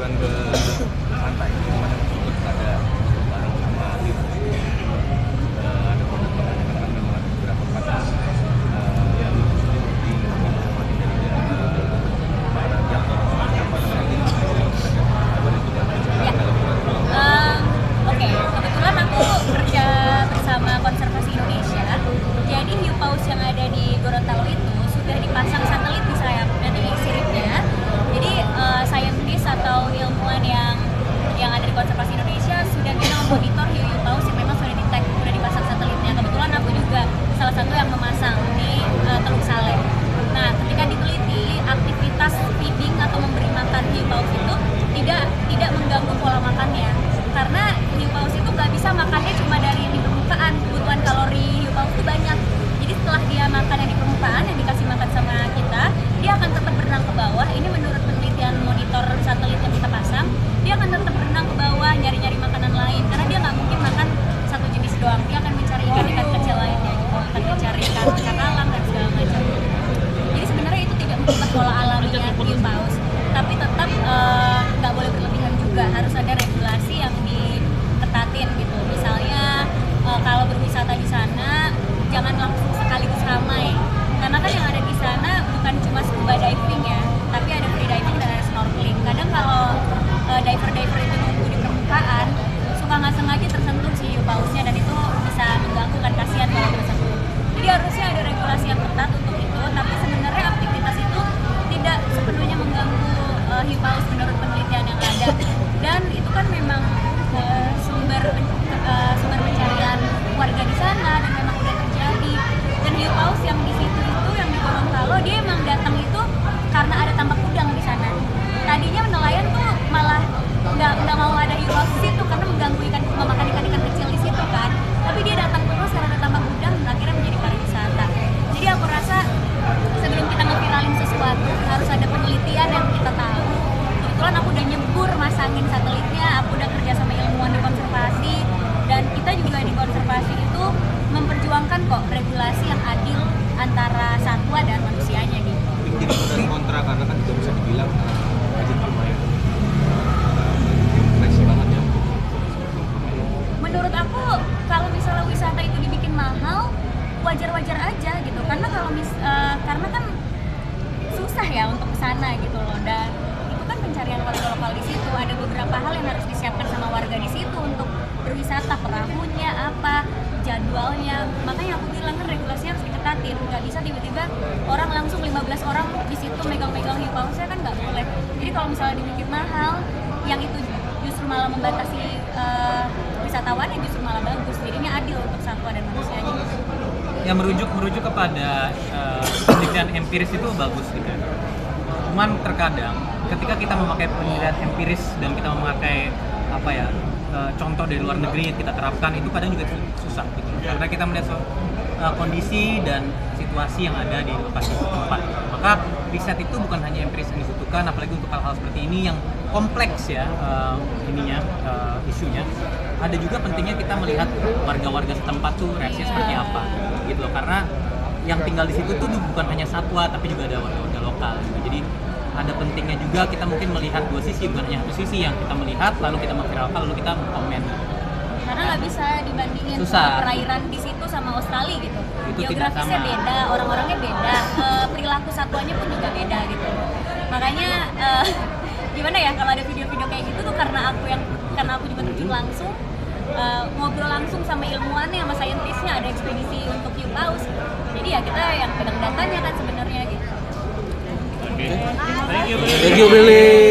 liburan ke pantai, mana tersebut ada bareng sama tim. Ada penerbangan yang akan melewati beberapa pantai di Kabupaten dari para jatuh apa namanya Oke, kebetulan aku kerja bersama Konservasi Indonesia. Jadi hiu paus yang ada di Gorontalo itu sudah dipasang satelit di sayap dan di siripnya. Jadi saintis atau ilmuwan yang ada di Konservasi Indonesia sudah bisa memonitor hiu paus yang memang sudah di-tag, sudah dipasang satelitnya. Kebetulan aku juga salah satu yang memasang di Teluk Saleh. Nah, ketika diteliti aktivitas feeding atau memberi makan hiu paus itu tidak mengganggu pola makannya. Karena hiu paus itu nggak bisa makannya cuma dari yang di permukaan, kebutuhan kalori hiu paus itu banyak. Jadi setelah dia makan yang di permukaan, yang dikasih makan sama kita, dia akan tetap berenang ke bawah. Ini menurut penelitian monitor satelit yang kita pasang, dia akan tetap berenang ke bawah, nyari-nyari makanan lain. Karena dia nggak mungkin makan satu jenis doang, dia akan mencari ikan-ikan kecil lainnya, gitu. Akan mencari ikan alam dan segala macam. Jadi sebenarnya itu tidak mengubah pola alamiah hiu paus, tapi tetap nggak boleh berlebihan juga. Harus ada regulasi yang diketatin gitu. Misalnya kalau berwisata di sana jangan langsung sekaligus ramai, karena kan yang ada di sana bukan cuma scuba diving ya, tapi ada free diving dan ada snorkeling. Kadang kalau diver-diver itu nunggu di permukaan suka nggak sengaja tersentuh si hiu pausnya, dan itu bisa mengganggu kan, kasihan kalau tersentuh. Jadi harusnya ada regulasi yang ketat untuk itu, tapi sebenarnya aktivitas itu tidak sepenuhnya mengganggu hiu paus menurut penelitian yang ada. Dan itu kan memang sumber pencarian warga di sana dan memang udah terjadi. Dan hiu paus yang di situ itu, yang di Gorontalo, dia emang datang itu karena ada tambak udang di sana. Tadinya nelayan tuh malah nggak mau ada hiu paus di situ karena mengganggu memakan ikan-ikan kecil di situ kan. Tapi dia datang terus karena ada tambak udang dan akhirnya menjadi pariwisata. Jadi aku rasa sebelum kita ngeviralin sesuatu harus ada penelitian yang kita tahu. Kebetulan aku udah nyebur masangin satelitnya, aku udah kerja sama ilmuwan di konservasi, dan kita juga di konservasi itu memperjuangkan kok regulasi yang adil antara satwa dan manusianya gitu. Jadi pro dan kontra, karena kan juga bisa dibilang budget lumayan flexi banget ya. Menurut aku kalau misalnya wisata itu dibikin mahal, wajar-wajar aja gitu. Karena karena kan susah ya untuk kesana gitu loh, dan itu kan pencarian warga lokal di situ. Ada beberapa hal yang harus disiapkan sama warga di situ untuk berwisata, perahunya apa, jadwalnya. Makanya aku bilang kan regulasinya harus diketatin. Nggak bisa tiba-tiba orang langsung 15 orang di situ megang-megang hiu pausnya, kan nggak boleh. Jadi kalau misalnya dibikin mahal, yang itu justru malah membatasi wisatawannya, justru malah bagus. Jadinya adil untuk satwa dan manusianya. Yang merujuk kepada penelitian empiris itu bagus gitu. Cuman terkadang ketika kita memakai penelitian empiris dan kita memakai contoh dari luar negeri kita terapkan, itu kadang juga susah gitu. Karena kita melihat kondisi dan situasi yang ada di lokasi tempat. Maka riset itu bukan hanya empiris yang dibutuhkan, apalagi untuk hal-hal seperti ini yang kompleks ya isunya. Ada juga pentingnya kita melihat warga-warga setempat tuh reaksinya seperti apa gitu loh. Karena yang tinggal di situ tuh bukan hanya satwa, tapi juga ada warga-warga lokal gitu. Jadi ada pentingnya juga kita mungkin melihat dua sisi, bukan hanya satu sisi yang kita melihat lalu kita memviralkan lalu kita komen. Karena nggak bisa dibandingin perairan di situ sama Australia gitu. Itu geografisnya beda, orang-orangnya beda, perilaku satwanya pun juga beda gitu. Makanya gimana ya, kalau ada video-video kayak gitu tuh karena aku juga terjun langsung, ngobrol langsung sama ilmuwannya, sama saintisnya, ada ekspedisi untuk hiu paus. Jadi ya kita yang pegang datanya kan sebenarnya gitu. Thank you, Thank you, Billy.